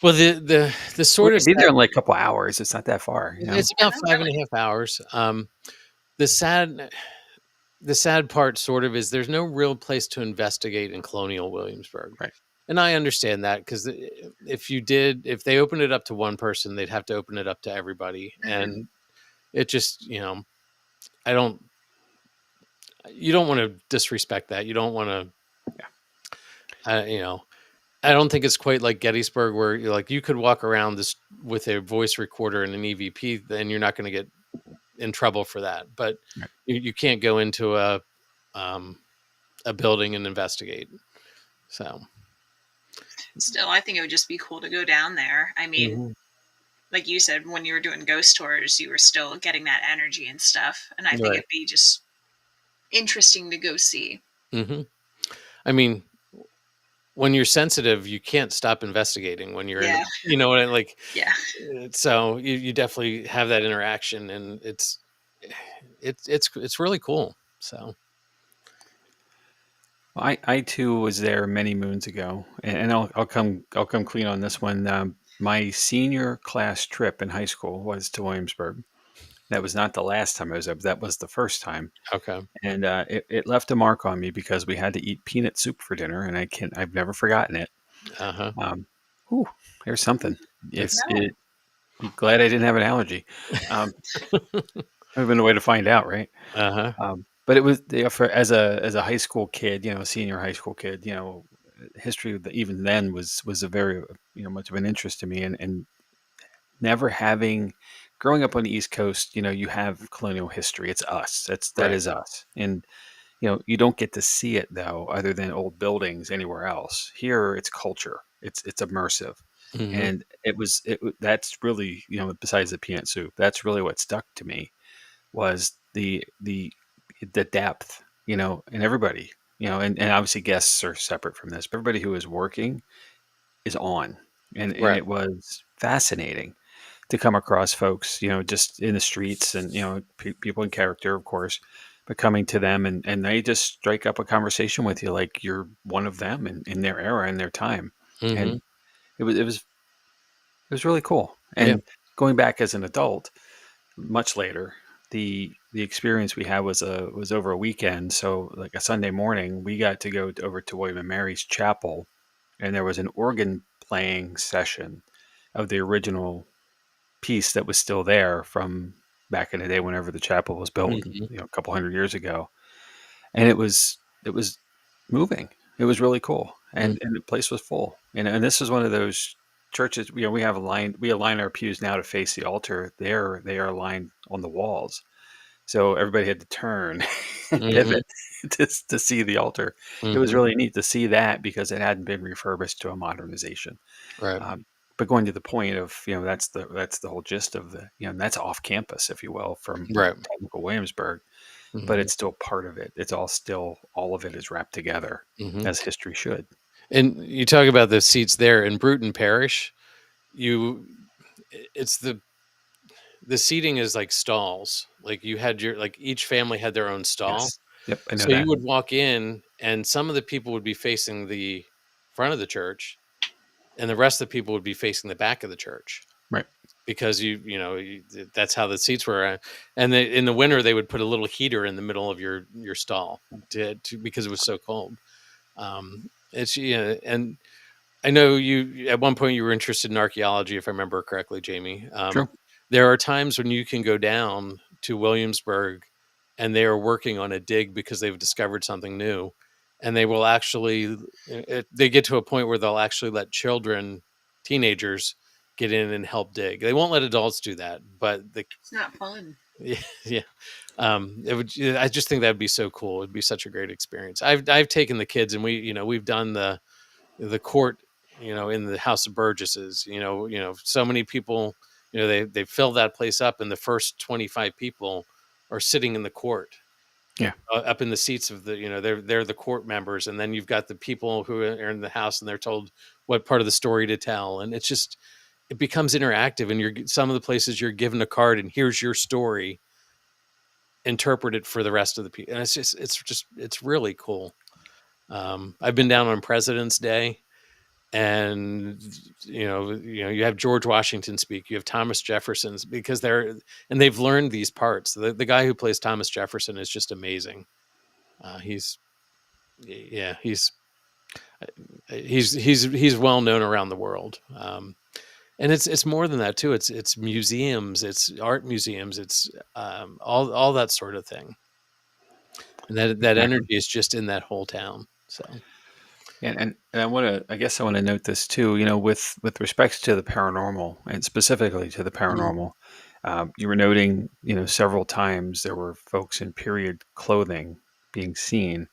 Speaker 1: Well, the
Speaker 2: We
Speaker 1: sort of
Speaker 2: could be there in like a couple hours. It's not that far,
Speaker 1: it's about
Speaker 3: Oh,
Speaker 1: 5.5 hours. The sad part sort of is there's no real place to investigate in Colonial Williamsburg.
Speaker 2: Right.
Speaker 1: And I understand that because if they opened it up to one person, they'd have to open it up to everybody.
Speaker 3: Mhm.
Speaker 1: And it just, I don't, you don't want to disrespect that. You don't want to, I don't think it's quite like Gettysburg where you could walk around this with a voice recorder and an EVP, then you're not going to get in trouble for that. But
Speaker 2: Right.
Speaker 1: you can't go into a building and investigate. So
Speaker 3: Still, I think it would just be cool to go down there. I mean, like you said, when you were doing ghost tours, you were still getting that energy and stuff. And I think
Speaker 1: Right.
Speaker 3: it'd be just interesting to go see.
Speaker 1: Mm-hmm. I mean, when you're sensitive, you can't stop investigating when you're
Speaker 3: Yeah.
Speaker 1: you know what I like.
Speaker 3: Yeah.
Speaker 1: So you definitely have that interaction, and it's really cool. So
Speaker 2: I too was there many moons ago, and I'll come clean on this one. My senior class trip in high school was to Williamsburg. That was not the last time I was there, but that was the first time.
Speaker 1: Okay.
Speaker 2: And it left a mark on me because we had to eat peanut soup for dinner, and I've never forgotten it.
Speaker 1: Uh-huh.
Speaker 2: Whew, there's something.
Speaker 1: That's
Speaker 2: Be glad I didn't have an allergy. Would have been a way to find out, right?
Speaker 1: Uh-huh.
Speaker 2: But it was as a high school kid, senior high school kid, history even then was a very much of an interest to me, and never having growing up on the East Coast, you have colonial history. It's us. That
Speaker 1: Right.
Speaker 2: is us, and you don't get to see it though, other than old buildings anywhere else. Here, it's culture. It's immersive,
Speaker 1: Mm-hmm.
Speaker 2: and that's really besides the peanut soup, that's really what stuck to me was the depth, and everybody, and obviously guests are separate from this, but everybody who is working is on, and
Speaker 1: Right.
Speaker 2: it was fascinating to come across folks, just in the streets and, people in character, of course, but coming to them and they just strike up a conversation with you like you're one of them in their era, in their time.
Speaker 1: Mm-hmm.
Speaker 2: And it was really cool.
Speaker 1: Yeah.
Speaker 2: And going back as an adult, much later, the experience we had was over a weekend. So like a Sunday morning, we got to go over to William and Mary's chapel, and there was an organ playing session of the original piece that was still there from back in the day whenever the chapel was built,
Speaker 1: Mm-hmm.
Speaker 2: a couple hundred years ago. And it was moving. It was really cool. And the place was full. And this is one of those churches, we align our pews now to face the altar. They are aligned on the walls. So everybody had to turn and
Speaker 1: Mm-hmm.
Speaker 2: pivot to see the altar. It was
Speaker 1: Mm-hmm.
Speaker 2: really neat to see that because it hadn't been refurbished to a modernization.
Speaker 1: Right.
Speaker 2: But going to the point of, that's the whole gist of that's off campus, if you will, from
Speaker 1: Right.
Speaker 2: technical Williamsburg, but
Speaker 1: Mm-hmm.
Speaker 2: it's still part of it. It's all of it is wrapped together
Speaker 1: Mm-hmm.
Speaker 2: as history should.
Speaker 1: And you talk about the seats there in Bruton Parish. It's the seating is like stalls. Like you had each family had their own stall.
Speaker 2: Yes. Yep. I know
Speaker 1: So you
Speaker 2: that.
Speaker 1: would walk in, and some of the people would be facing the front of the church, and the rest of the people would be facing the back of the church
Speaker 2: Right.
Speaker 1: because that's how the seats were. And in the winter, they would put a little heater in the middle of your stall because it was so cold. It's and I know you at one point you were interested in archaeology, if I remember correctly, Jamie.
Speaker 2: True.
Speaker 1: There are times when you can go down to Williamsburg and they are working on a dig because they've discovered something new, and they will actually they get to a point where they'll actually let teenagers get in and help dig. They won't let adults do that, but
Speaker 3: it's not fun.
Speaker 1: Yeah. It would. I just think that'd be so cool. It'd be such a great experience. I've taken the kids, and we've done the court, in the House of Burgesses. So many people, they fill that place up, and the first 25 people are sitting in the court.
Speaker 2: Yeah.
Speaker 1: Up in the seats of they're the court members, and then you've got the people who are in the house, and they're told what part of the story to tell, and it becomes interactive. And some of the places you're given a card, and here's your story, interpret it for the rest of the people, and it's really cool. I've been down on President's Day, and you have George Washington speak, you have Thomas Jefferson's, because they've learned these parts. The guy who plays Thomas Jefferson is just amazing. He's well known around the world. And it's more than that too. It's museums, it's art museums, it's all that sort of thing. And that energy is just in that whole town. So
Speaker 2: And I guess I want to note this too, with respects to the paranormal, and specifically to the paranormal, you were noting, several times there were folks in period clothing being seen,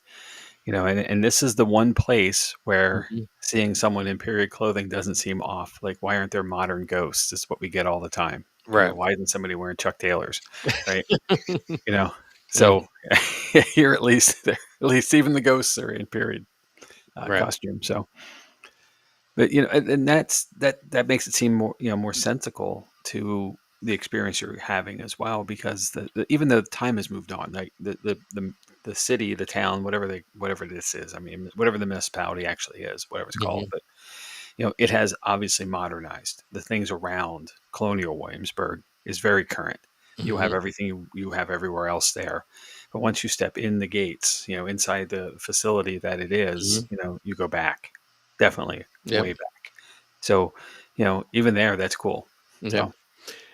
Speaker 2: and this is the one place where
Speaker 1: Mhm.
Speaker 2: seeing someone in period clothing doesn't seem off. Like, why aren't there modern ghosts? Is what we get all the time.
Speaker 1: Right.
Speaker 2: Why isn't somebody wearing Chuck Taylors? Right.
Speaker 1: Mhm.
Speaker 2: So here, at least even the ghosts are in period
Speaker 1: Right.
Speaker 2: costume. So, but and that makes it seem more sensical to the experience you're having as well, because even though time has moved on, like the the city, the town, whatever this is. I mean, whatever the municipality actually is, whatever it's called. But it has obviously modernized. The things around Colonial Williamsburg is very current. You have everything you have everywhere else there. But once you step in the gates, inside the facility that it is, you go back, definitely way back. So, even there, that's cool. So.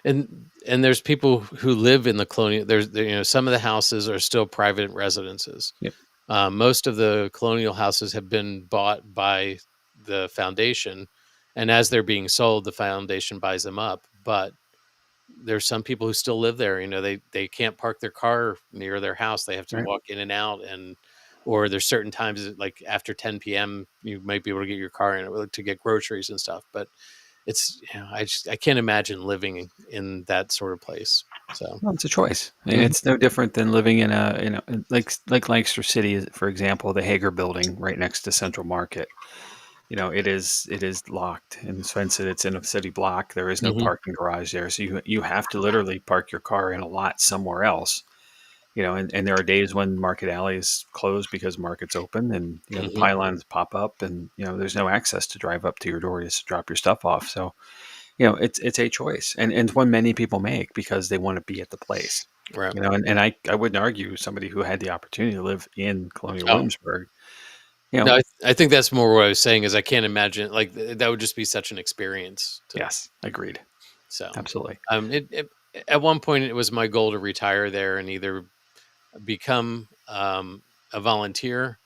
Speaker 1: And there's people who live in the Colonial. There's some of the houses are still private residences.
Speaker 2: Yep.
Speaker 1: Most of the Colonial houses have been bought by the foundation, and as they're being sold, the foundation buys them up. But there's some people who still live there. They can't park their car near their house. They have to walk in and out, or there's certain times like after 10 p.m. you might be able to get your car in to get groceries and stuff. But it's I can't imagine living in that sort of place. So
Speaker 2: it's a choice. I mean, it's no different than living in like Lancaster City, for example, the Hager building right next to Central Market. It is locked in the sense that it's in a city block. There is no parking garage there, so you have to literally park your car in a lot somewhere else. And there are days when Market Alley is closed because Market's open, and the pylons pop up, and there's no access to drive up to your door to drop your stuff off. So it's a choice, and it's one many people make because they want to be at the place.
Speaker 1: Right.
Speaker 2: And I wouldn't argue somebody who had the opportunity to live in Colonial Williamsburg.
Speaker 1: No, I think that's more what I was saying is I can't imagine like that would just be such an experience.
Speaker 2: Yes, agreed.
Speaker 1: So
Speaker 2: absolutely.
Speaker 1: At one point it was my goal to retire there and either become a volunteer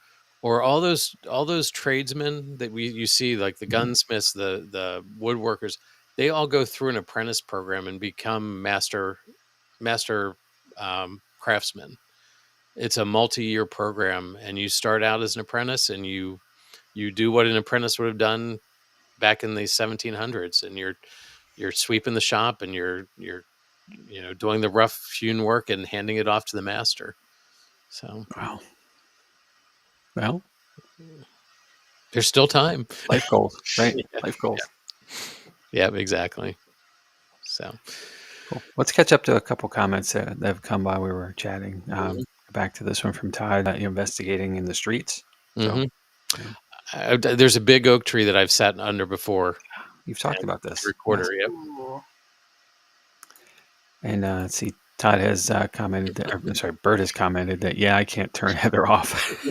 Speaker 1: or all those tradesmen that you see, like the gunsmiths, the woodworkers, they all go through an apprentice program and become master craftsmen. It's a multi-year program, and you start out as an apprentice, and you do what an apprentice would have done back in the 1700s, and you're sweeping the shop, and you're doing the rough hewn work and handing it off to the master. So
Speaker 2: wow. Well,
Speaker 1: there's still time.
Speaker 2: Life goals, right? Life goals.
Speaker 1: Yeah, exactly. So
Speaker 2: cool. Let's catch up to a couple comments that have come by. We were chatting. Back to this one from Todd, investigating in the streets. So,
Speaker 1: there's a big oak tree that I've sat under before.
Speaker 2: You've talked about this.
Speaker 1: Recorder,
Speaker 2: yes. Yep. And let's see, Todd has commented, Bert has commented that, I can't turn Heather off.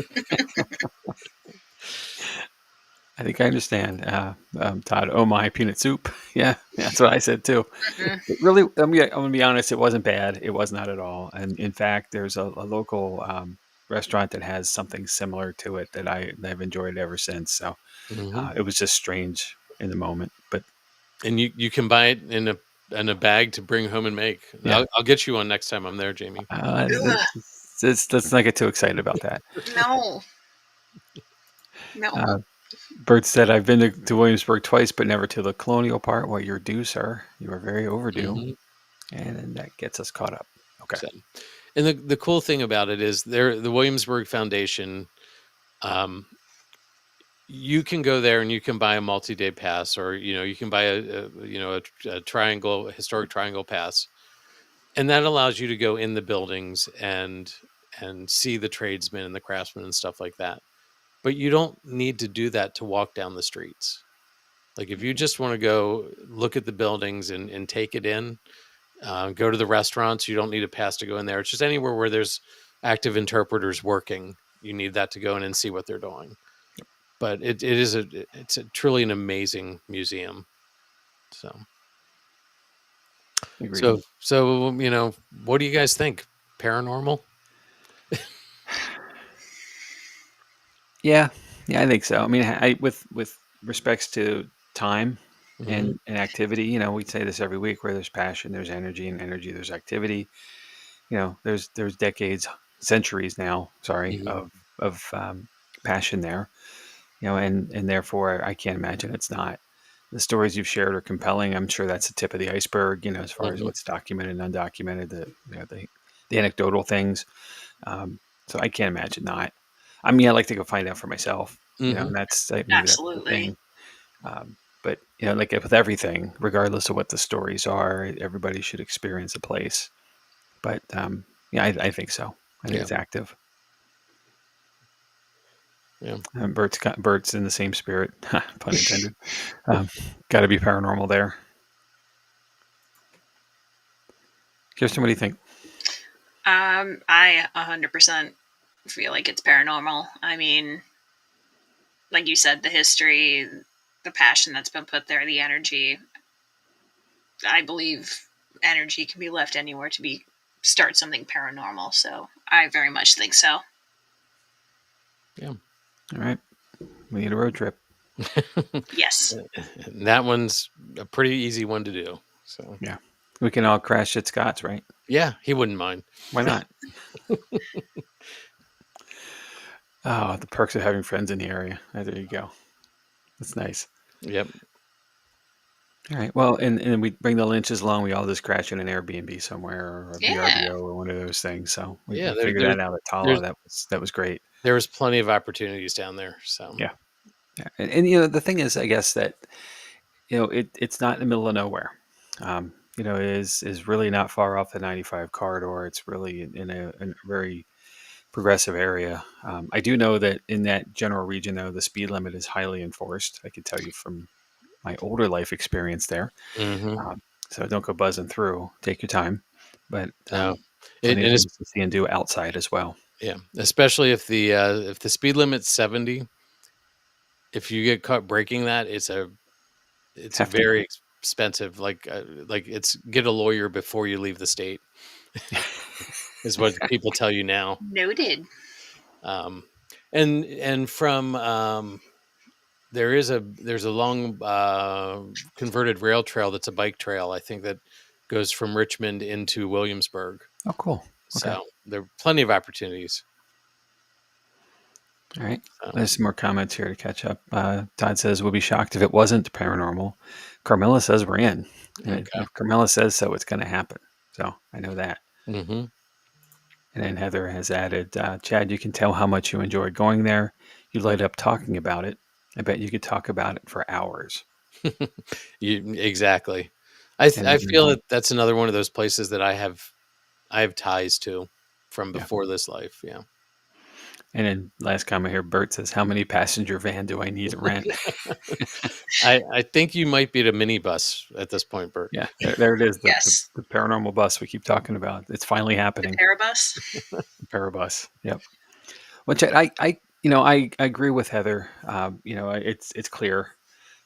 Speaker 2: I think I understand. Todd, oh my, peanut soup. Yeah, that's what I said too. It really, I'm going to be honest, it wasn't bad. It was not at all. And in fact, there's a local restaurant that has something similar to it that I've enjoyed ever since. So it was just strange in the moment.
Speaker 1: And you can buy it in a bag to bring home and make. Yeah. I'll get you one next time I'm there, Jamie.
Speaker 2: Let's not get too excited about that.
Speaker 3: No.
Speaker 2: Bert said, I've been to Williamsburg twice, but never to the Colonial part. Well, you're due, sir. You are very overdue. And then that gets us caught up. Okay.
Speaker 1: So, and the cool thing about it is the Williamsburg Foundation, you can go there and you can buy a multi-day pass, or, you can buy a historic triangle pass. And that allows you to go in the buildings and see the tradesmen and the craftsmen and stuff like that. But you don't need to do that to walk down the streets. Like if you just want to go look at the buildings and take it in, go to the restaurants, you don't need a pass to go in there. It's just anywhere where there's active interpreters working. You need that to go in and see what they're doing. But it's truly an amazing museum. So what do you guys think? Paranormal?
Speaker 2: Yeah, I think so. I mean, with respects to time and activity, we'd say this every week, where there's passion, there's energy, and energy, there's activity. There's decades, centuries now, of passion there. And therefore I can't imagine it's not. The stories you've shared are compelling. I'm sure that's the tip of the iceberg, as far as what's documented and undocumented, the anecdotal things. So I can't imagine not. I mean, I like to go find out for myself, and that's
Speaker 3: absolutely.
Speaker 2: That's the thing. But like with everything, regardless of what the stories are, everybody should experience a place. But I think so. I think it's active.
Speaker 1: Yeah.
Speaker 2: Bert's in the same spirit, pun intended. Got to be paranormal there. Kirstin, what do you think?
Speaker 3: I 100% feel like it's paranormal. I mean, like you said, the history, the passion that's been put there, the energy. I believe energy can be left anywhere to start something paranormal. So I very much think so.
Speaker 1: Yeah.
Speaker 2: All right. We need a road trip.
Speaker 3: Yes.
Speaker 1: That one's a pretty easy one to do. So
Speaker 2: yeah, we can all crash at Scott's, right?
Speaker 1: Yeah, he wouldn't mind.
Speaker 2: Why not? Oh, the perks of having friends in the area. There you go. That's nice.
Speaker 1: Yep.
Speaker 2: All right. Well, and we bring the Lynches along. We all just crash in an Airbnb somewhere or a VRBO or one of those things. So we figured that out at Tala. That was great.
Speaker 1: There was plenty of opportunities down there. So
Speaker 2: yeah. And the thing is, I guess that it's not in the middle of nowhere. It is really not far off the 95 corridor. It's really in a very progressive area. I do know that in that general region, though, the speed limit is highly enforced. I can tell you from my older life experience there.
Speaker 1: Mm-hmm.
Speaker 2: So don't go buzzing through. Take your time. But
Speaker 1: plenty of
Speaker 2: things to see and do outside as well.
Speaker 1: Yeah, especially if the speed limit's 70. If you get caught breaking that, it's a very expensive. Like it's get a lawyer before you leave the state. Is what people tell you now.
Speaker 3: Noted.
Speaker 1: And from there's a long converted rail trail that's a bike trail. I think that goes from Richmond into Williamsburg.
Speaker 2: Oh, cool. Okay.
Speaker 1: So there are plenty of opportunities.
Speaker 2: All right. There's some more comments here to catch up. Todd says, we'll be shocked if it wasn't paranormal. Carmela says we're in. And if Carmela says so, it's going to happen. So I know that.
Speaker 1: Mm-hmm.
Speaker 2: And then Heather has added, Chad, you can tell how much you enjoyed going there. You light up talking about it. I bet you could talk about it for hours.
Speaker 1: Exactly. I feel that that's another one of those places that I have ties to from before this life. Yeah.
Speaker 2: And then last comment here, Bert says, how many passenger van do I need to rent?
Speaker 1: I think you might be at a minibus at this point, Bert.
Speaker 2: Yeah, there it is.
Speaker 3: Yes.
Speaker 2: The paranormal bus we keep talking about. It's finally happening.
Speaker 3: The Parabus.
Speaker 2: The Parabus. Yep. Which I agree with Heather. It's clear.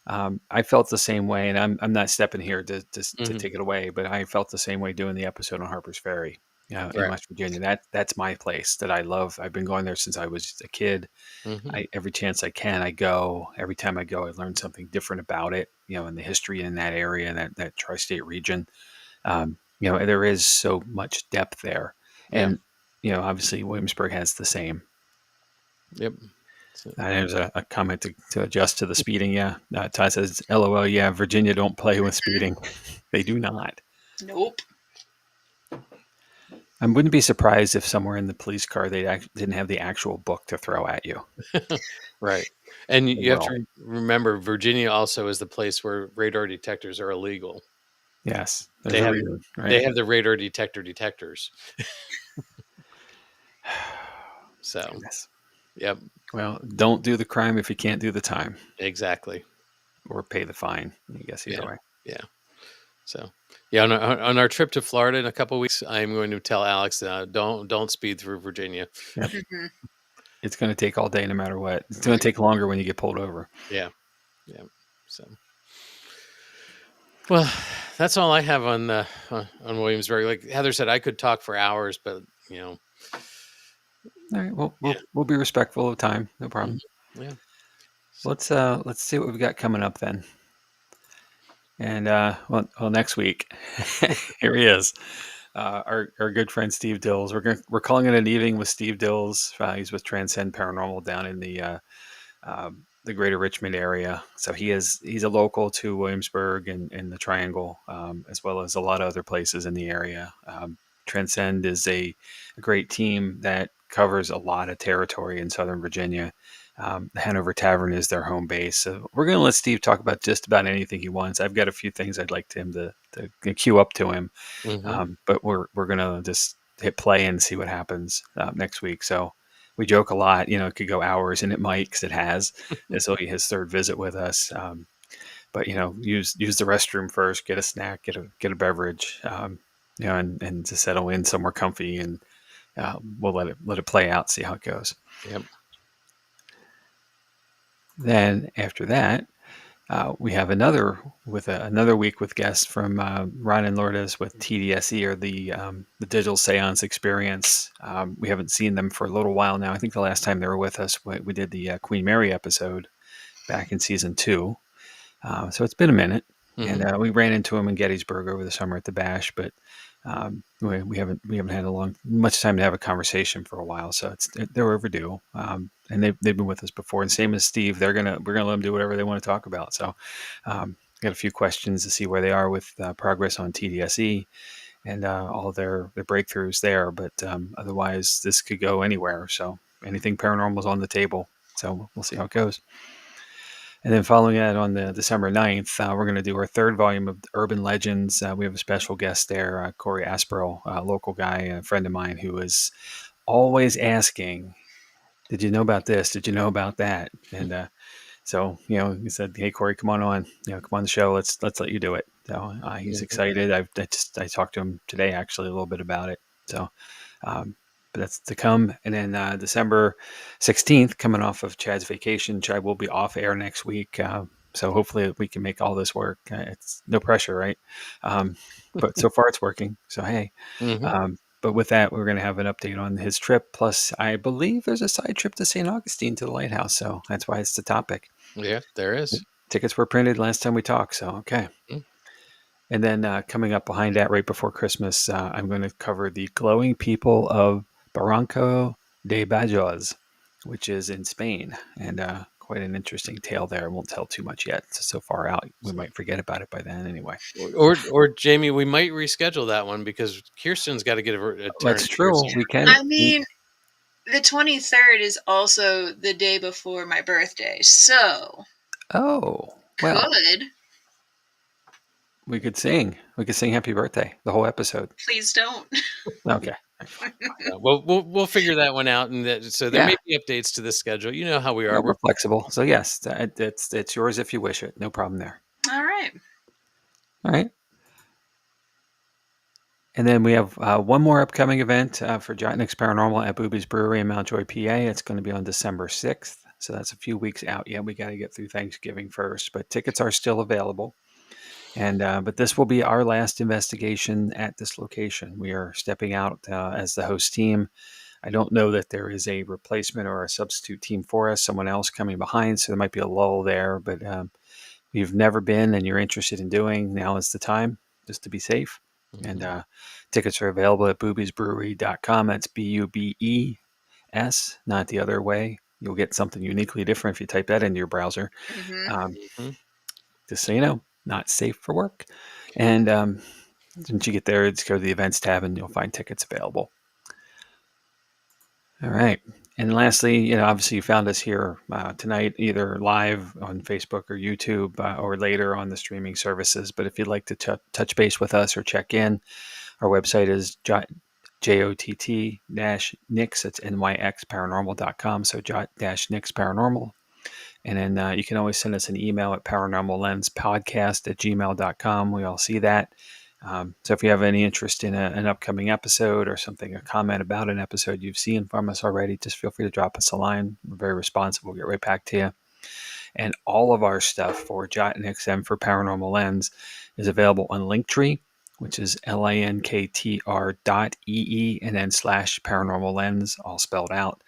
Speaker 2: I felt the same way, and I'm not stepping here to take it away, but I felt the same way doing the episode on Harper's Ferry. In West Virginia. That's my place that I love. I've been going there since I was a kid.
Speaker 1: Mm-hmm.
Speaker 2: Every chance I can, I go. Every time I go, I learn something different about it. And the history in that area and that tri-state region. There is so much depth there, and obviously Williamsburg has the same.
Speaker 1: Yep.
Speaker 2: There's a comment to adjust to the speeding. Yeah, Ty says, "LOL." Yeah, Virginia don't play with speeding. They do not.
Speaker 3: Nope.
Speaker 2: I wouldn't be surprised if somewhere in the police car they didn't have the actual book to throw at you.
Speaker 1: Right. And you have to remember, Virginia also is the place where radar detectors are illegal.
Speaker 2: Yes.
Speaker 1: They have the radar detectors. So,
Speaker 2: Goodness.
Speaker 1: Yep.
Speaker 2: Well, don't do the crime if you can't do the time.
Speaker 1: Exactly.
Speaker 2: Or pay the fine, I guess, either way.
Speaker 1: Yeah. So, on our trip to Florida in a couple of weeks, I'm going to tell Alex, don't speed through Virginia.
Speaker 2: Yep. Mm-hmm. It's going to take all day no matter what. It's going to take longer when you get pulled over.
Speaker 1: Yeah. Yeah. So, well, that's all I have on Williamsburg. Like Heather said, I could talk for hours, but
Speaker 2: All right. Well, we'll be respectful of time. No problem.
Speaker 1: Mm-hmm. Yeah.
Speaker 2: Let's see what we've got coming up then. And next week, here he is, our good friend Steve Dills. We're calling it an evening with Steve Dills. He's with Transcend Paranormal down in the greater Richmond area. So he's a local to Williamsburg and the Triangle, as well as a lot of other places in the area. Transcend is a great team that covers a lot of territory in Southern Virginia. The Hanover Tavern is their home base. So we're going to let Steve talk about just about anything he wants. I've got a few things I'd like him to queue up to him. Mm-hmm. But we're going to just hit play and see what happens next week. So we joke a lot, it could go hours, and it might, because it has. This will be his third visit with us. But use the restroom first, get a snack, get a beverage, and to settle in somewhere comfy, and we'll let it play out, see how it goes.
Speaker 1: Yep.
Speaker 2: Then after that, we have another week with guests from Ron and Lourdes with TDSE, or the Digital Seance Experience. We haven't seen them for a little while now. I think the last time they were with us, we did the Queen Mary episode back in season 2. So it's been a minute, and we ran into them in Gettysburg over the summer at the Bash, but we haven't had much time to have a conversation for a while. So they're overdue, and they've been with us before. And same as Steve, we're gonna let them do whatever they want to talk about. So got a few questions to see where they are with progress on TDSE and all their breakthroughs there. But otherwise, this could go anywhere. So anything paranormal is on the table. So we'll see how it goes. And then following that, on the December 9th, we're going to do our third volume of Urban Legends. We have a special guest there, Corey Asperl, a local guy, a friend of mine, who is always asking, did you know about this? Did you know about that? And so, he said, hey, Corey, come on, come on the show. Let's let you do it. So he's excited. I talked to him today, actually, a little bit about it. So, but that's to come. And then December 16th, coming off of Chad's vacation, Chad will be off air next week. So hopefully we can make all this work. It's no pressure, right? But so far it's working. So, hey. But with that, we're going to have an update on his trip. Plus, I believe there's a side trip to St. Augustine to the lighthouse. So that's why it's the topic.
Speaker 1: Yeah, there is.
Speaker 2: Tickets were printed last time we talked. So, okay. And then coming up behind that, right before Christmas, I'm going to cover the glowing people of Barranco de Bajos, which is in Spain, and quite an interesting tale there. I won't tell too much yet. It's so far out, we might forget about it by then anyway.
Speaker 1: Or Jamie, we might reschedule that one because Kirstin's got to get a turn.
Speaker 2: That's true. We can.
Speaker 3: I mean, the 23rd is also the day before my birthday, so.
Speaker 2: Oh, well. We could sing happy birthday, the whole episode.
Speaker 3: Please don't.
Speaker 2: Okay.
Speaker 1: Well, we'll figure that one out. And so there may be updates to the schedule. You know how we are.
Speaker 2: Yeah, we're flexible. So yes, it's yours if you wish it. No problem there.
Speaker 3: All
Speaker 2: right. And then we have one more upcoming event for Jott-Nyx Paranormal at Booby's Brewery in Mount Joy, PA. It's going to be on December 6th. So that's a few weeks out yet. We got to get through Thanksgiving first, but tickets are still available. And but this will be our last investigation at this location. We are stepping out as the host team. I don't know that there is a replacement or a substitute team for us, someone else coming behind, so there might be a lull there. But if you've never been and you're interested in doing, now is the time, just to be safe. And tickets are available at boobiesbrewery.com. That's BUBES, not the other way. You'll get something uniquely different if you type that into your browser. Just so you know. Not safe for work. And once you get there, just go to the events tab and you'll find tickets available. All right. And lastly, obviously you found us here tonight, either live on Facebook or YouTube or later on the streaming services. But if you'd like to touch base with us or check in, our website is JOTT-Nyx. It's NYX paranormal.com. So Jott-Nyx paranormal. And then you can always send us an email at paranormallenspodcast@gmail.com. We all see that. So if you have any interest in an upcoming episode or something, a comment about an episode you've seen from us already, just feel free to drop us a line. We're very responsive. We'll get right back to you. And all of our stuff for Jott-Nyx and for Paranormal Lens is available on Linktree, which is linktr.ee and then /paranormal lens, all spelled out.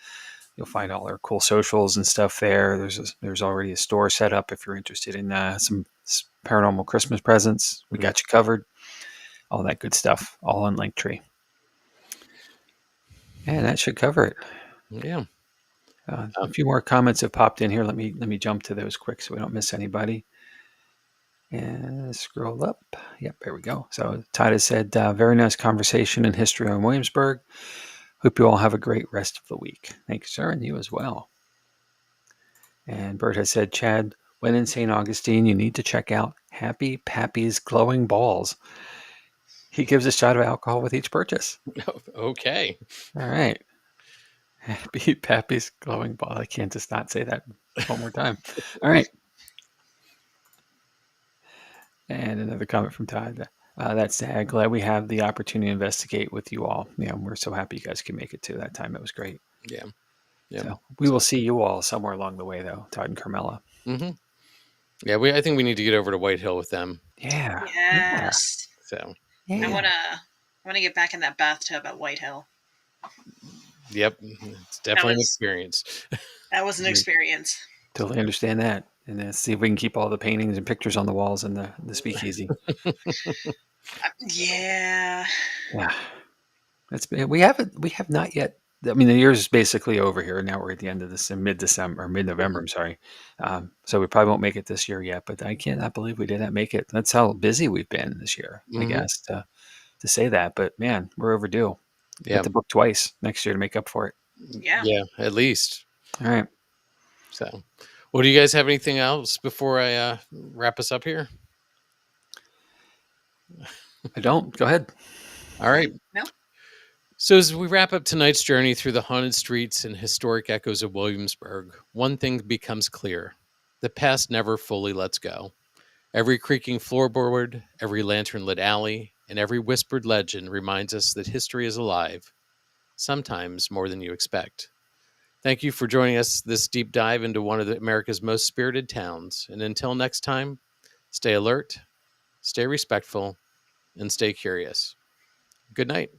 Speaker 2: You'll find all our cool socials and stuff there. There's already a store set up if you're interested in some paranormal Christmas presents. We got you covered. All that good stuff, all on Linktree. And that should cover it.
Speaker 1: Yeah.
Speaker 2: A few more comments have popped in here. Let me jump to those quick so we don't miss anybody. And scroll up. Yep, there we go. So Todd has said, very nice conversation and history on Williamsburg. Hope you all have a great rest of the week. Thanks, sir, and you as well. And Bert has said, Chad, when in St. Augustine, you need to check out Happy Pappy's Glowing Balls. He gives a shot of alcohol with each purchase.
Speaker 1: Okay.
Speaker 2: All right. Pappy's glowing ball. I can't just not say that one more time. All right. And another comment from Todd. That's sad. Glad we have the opportunity to investigate with you all. Yeah, we're so happy you guys could make it to that time. It was great.
Speaker 1: Yeah.
Speaker 2: So we will see you all somewhere along the way, though, Todd and Carmela.
Speaker 1: Mm-hmm. Yeah, I think we need to get over to White Hill with them.
Speaker 2: Yeah.
Speaker 3: Yes.
Speaker 1: So
Speaker 3: I wanna get back in that bathtub at White Hill.
Speaker 1: Yep, it's definitely an experience.
Speaker 3: That was an experience.
Speaker 2: Totally understand that. And then see if we can keep all the paintings and pictures on the walls in the speakeasy.
Speaker 3: Yeah.
Speaker 2: Yeah. We have not yet. I mean, the year is basically over here. Now we're at the end of this in mid-December or mid-November. I'm sorry. So we probably won't make it this year yet, but I cannot believe we didn't make it. That's how busy we've been this year, I guess, to say that. But man, we're overdue. We have to book twice next year to make up for it.
Speaker 3: Yeah.
Speaker 1: Yeah, at least.
Speaker 2: All right.
Speaker 1: So, well, do you guys have anything else before I wrap us up here?
Speaker 2: I don't. Go ahead.
Speaker 1: All right.
Speaker 3: No.
Speaker 1: So as we wrap up tonight's journey through the haunted streets and historic echoes of Williamsburg, one thing becomes clear. The past never fully lets go. Every creaking floorboard, every lantern-lit alley, and every whispered legend reminds us that history is alive, sometimes more than you expect. Thank you for joining us this deep dive into one of America's most spirited towns. And until next time, stay alert, stay respectful, and stay curious. Good night.